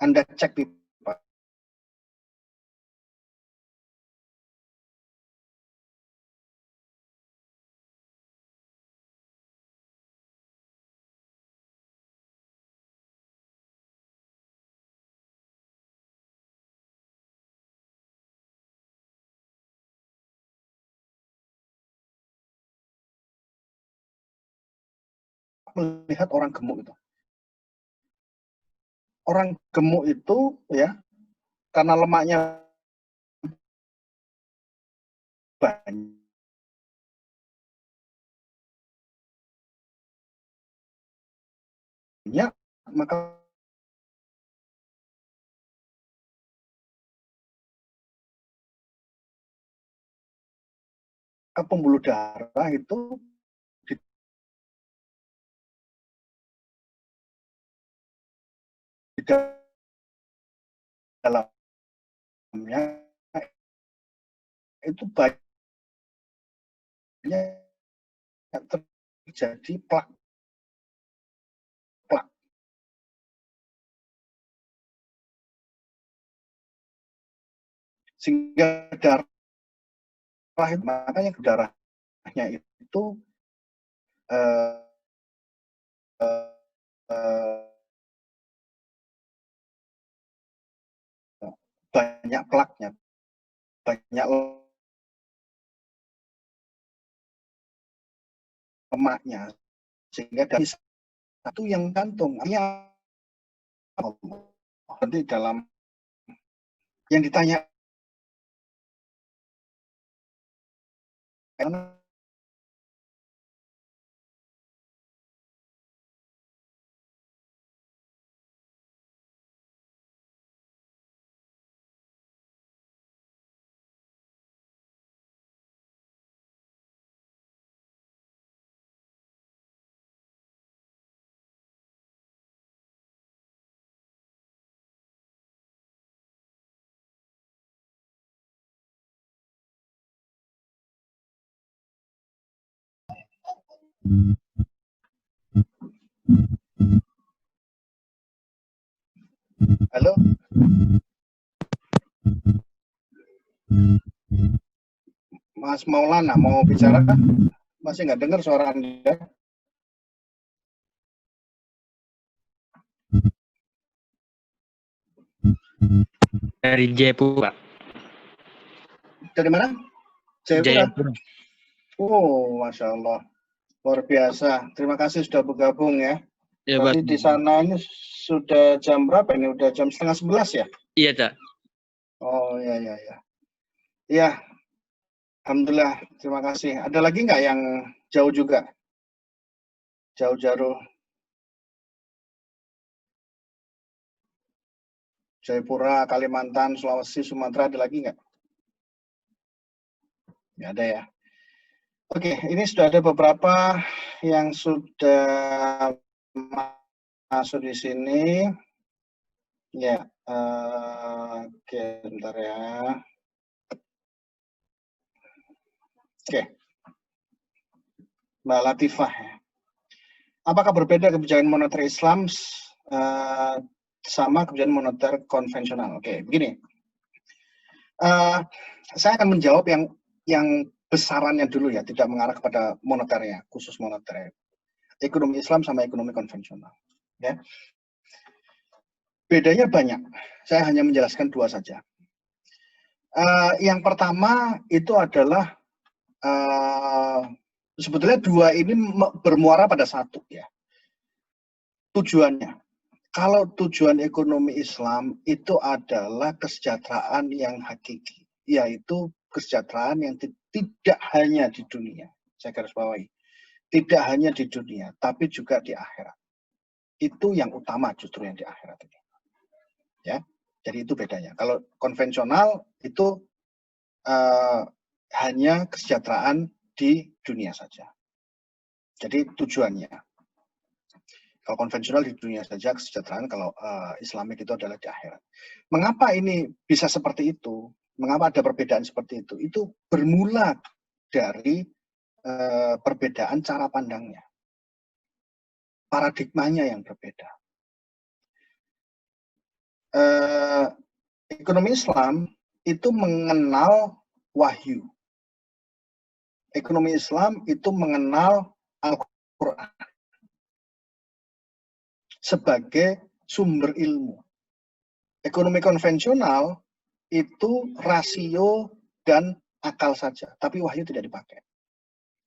Anda cek pipa. Melihat orang gemuk itu. Orang gemuk itu ya karena lemaknya banyak, maka pembuluh darah itu di dalamnya itu banyak terjadi plak sehingga darah itu, makanya darahnya itu banyak plaknya, banyak lemaknya, sehingga dari satu yang gantung. Artinya nanti dalam yang ditanya halo, Mas Maulana mau bicara? Masih nggak dengar suara Anda? Dari Jayapura, Pak. Dari mana? Jayapura. Jayapura. Oh, Masya Allah. Luar biasa. Terima kasih sudah bergabung ya. Ya, Berarti Pak. di sana ini sudah jam berapa ini? Udah jam 10:30 ya? Iya, Kak. Oh, ya, ya, ya. Iya, Alhamdulillah. Terima kasih. Ada lagi nggak yang jauh juga? Jauh-jauh. Jayapura, Kalimantan, Sulawesi, Sumatera, ada lagi nggak? Nggak ada ya. Oke, ini sudah ada beberapa yang sudah masuk di sini. Ya, oke, bentar ya. Oke, Mbak Latifah. Apakah berbeda kebijakan moneter Islam sama kebijakan moneter konvensional? Oke, begini. Saya akan menjawab yang besarannya dulu ya, tidak mengarah kepada moneternya, khusus moneter. Ekonomi Islam sama ekonomi konvensional. Ya. Bedanya banyak. Saya hanya menjelaskan dua saja. Yang pertama itu adalah sebetulnya dua ini bermuara pada satu ya. Tujuannya. Kalau tujuan ekonomi Islam itu adalah kesejahteraan yang hakiki, yaitu kesejahteraan yang tidak hanya di dunia. Saya garis bawahi. Tidak hanya di dunia, tapi juga di akhirat. Itu yang utama justru yang di akhirat ini. Ya, jadi itu bedanya. Kalau konvensional itu hanya kesejahteraan di dunia saja. Jadi tujuannya. Kalau konvensional di dunia saja kesejahteraan, kalau Islamik itu adalah di akhirat. Mengapa ini bisa seperti itu? Mengapa ada perbedaan seperti itu? Itu bermula dari perbedaan cara pandangnya, paradigmanya yang berbeda. Ekonomi Islam itu mengenal wahyu. Ekonomi Islam itu mengenal Al-Quran sebagai sumber ilmu. Ekonomi konvensional itu rasio dan akal saja, tapi wahyu tidak dipakai.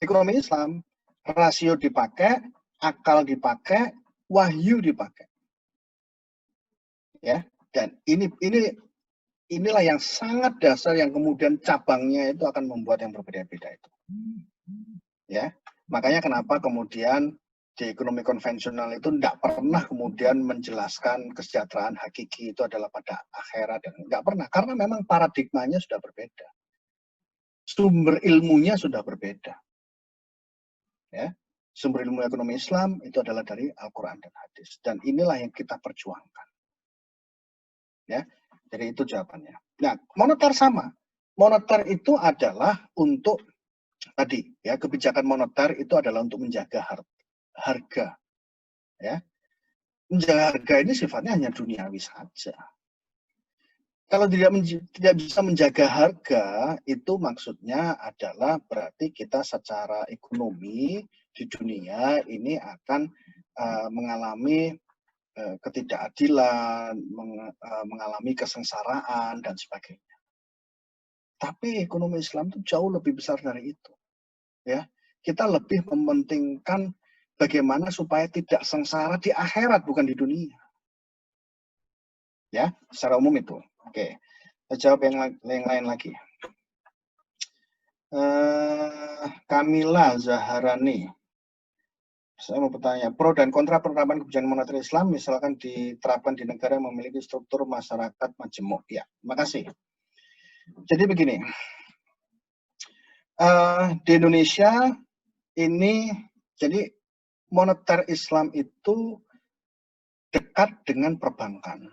Ekonomi Islam, rasio dipakai, akal dipakai, wahyu dipakai. Ya, dan inilah yang sangat dasar yang kemudian cabangnya itu akan membuat yang berbeda-beda itu. Ya, makanya kenapa kemudian di ekonomi konvensional itu tidak pernah kemudian menjelaskan kesejahteraan hakiki itu adalah pada akhirat, dan nggak pernah, karena memang paradigmanya sudah berbeda, sumber ilmunya sudah berbeda. Ya, sumber ilmu ekonomi Islam itu adalah dari Al-Quran dan hadis, dan inilah yang kita perjuangkan. Ya, jadi itu jawabannya. Nah, moneter sama. Moneter itu adalah untuk tadi, ya, kebijakan moneter itu adalah untuk menjaga harga. Ya, menjaga harga ini sifatnya hanya duniawi saja. Kalau tidak bisa menjaga harga, itu maksudnya adalah berarti kita secara ekonomi di dunia ini akan mengalami ketidakadilan, mengalami kesengsaraan, dan sebagainya. Tapi ekonomi Islam itu jauh lebih besar dari itu. Ya, kita lebih mementingkan bagaimana supaya tidak sengsara di akhirat, bukan di dunia. Ya, secara umum itu. Oke, kita jawab yang lain lagi. Kamila Zaharani. Saya mau bertanya, pro dan kontra penerapan kebijakan moneter Islam, misalkan diterapkan di negara yang memiliki struktur masyarakat majemuk. Ya, terima kasih. Jadi begini, di Indonesia ini, jadi moneter Islam itu dekat dengan perbankan.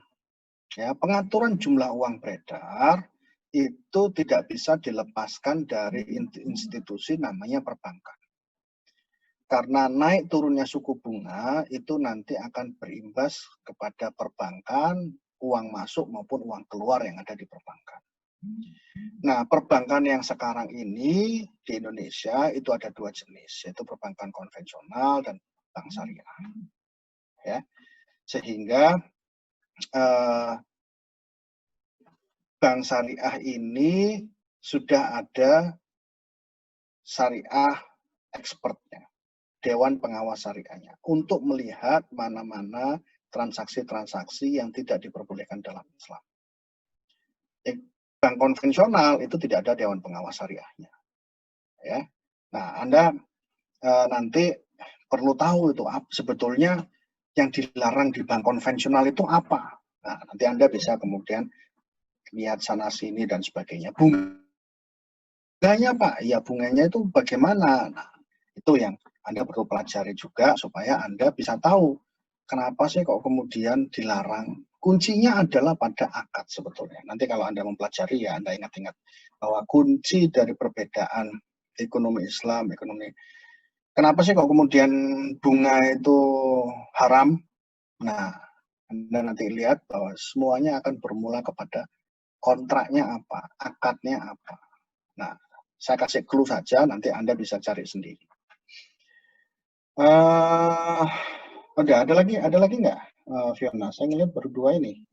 Ya, pengaturan jumlah uang beredar itu tidak bisa dilepaskan dari institusi namanya perbankan. Karena naik turunnya suku bunga itu nanti akan berimbas kepada perbankan, uang masuk maupun uang keluar yang ada di perbankan. Nah, perbankan yang sekarang ini di Indonesia itu ada dua jenis, yaitu perbankan konvensional dan bank syariah. Ya, sehingga bank syariah ini sudah ada syariah expertnya, Dewan Pengawas Syariahnya, untuk melihat mana-mana transaksi-transaksi yang tidak diperbolehkan dalam Islam. Bank konvensional itu tidak ada Dewan Pengawas Syariahnya. Ya. Nah, Anda nanti perlu tahu itu sebetulnya yang dilarang di bank konvensional itu apa. Nah, nanti Anda bisa kemudian lihat sana sini dan sebagainya. Bunganya Pak, ya bunganya itu bagaimana? Nah, itu yang Anda perlu pelajari juga supaya Anda bisa tahu kenapa sih kok kemudian dilarang. Kuncinya adalah pada akad sebetulnya. Nanti kalau Anda mempelajari ya Anda ingat-ingat bahwa kunci dari perbedaan ekonomi Islam, kenapa sih kok kemudian bunga itu haram? Nah, Anda nanti lihat bahwa semuanya akan bermula kepada kontraknya apa, akadnya apa. Nah, saya kasih clue saja, nanti Anda bisa cari sendiri. Ada lagi nggak, Fiona? Saya ngeliat berdua ini.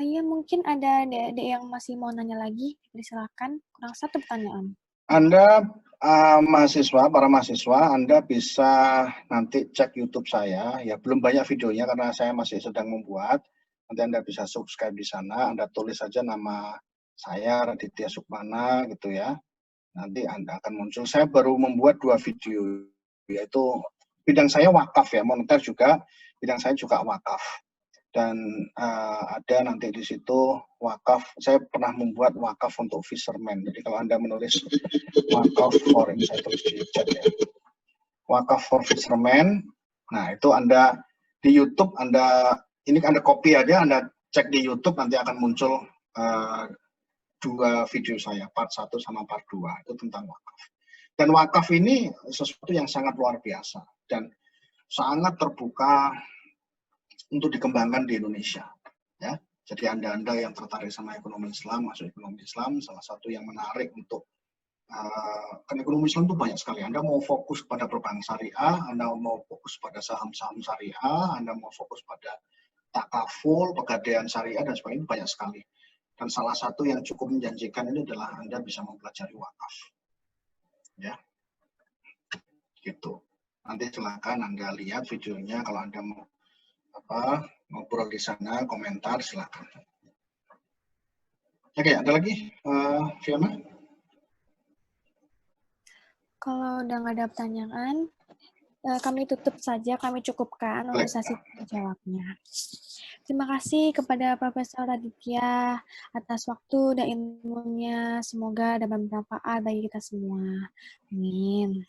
Iya, mungkin ada adik-adik yang masih mau nanya lagi. Silakan, kurang satu pertanyaan. Anda para mahasiswa, Anda bisa nanti cek YouTube saya. Ya, belum banyak videonya karena saya masih sedang membuat. Nanti Anda bisa subscribe di sana. Anda tulis saja nama saya, Raditya Sukmana, gitu ya. Nanti Anda akan muncul. Saya baru membuat 2 video, yaitu bidang saya wakaf ya, moneter juga, bidang saya juga wakaf. Dan ada nanti di situ wakaf, saya pernah membuat wakaf untuk fisherman. Jadi kalau Anda menulis wakaf for, ini saya tulis di chat ya, wakaf for fisherman, nah itu Anda di YouTube, ini Anda copy aja, Anda cek di YouTube, nanti akan muncul 2 video saya, part 1 sama part 2, itu tentang wakaf. Dan wakaf ini sesuatu yang sangat luar biasa dan sangat terbuka untuk dikembangkan di Indonesia. Ya, jadi Anda yang tertarik sama ekonomi Islam, masuk ekonomi Islam, salah satu yang menarik untuk kan ekonomi Islam itu banyak sekali. Anda mau fokus pada perbankan syariah, Anda mau fokus pada saham-saham syariah, Anda mau fokus pada takaful, pegadaian syariah dan sebagainya, banyak sekali. Dan salah satu yang cukup menjanjikan ini adalah Anda bisa mempelajari wakaf. Ya, gitu. Nanti silakan Anda lihat videonya kalau Anda mau ngobrol di sana, komentar silakan. Oke, ada lagi, Fiona? Kalau udah nggak ada pertanyaan, kami tutup saja, kami cukupkan untuk sesi jawabnya. Terima kasih kepada Profesor Raditya atas waktu dan ilmunya. Semoga dapat bermanfaat bagi kita semua. Amin.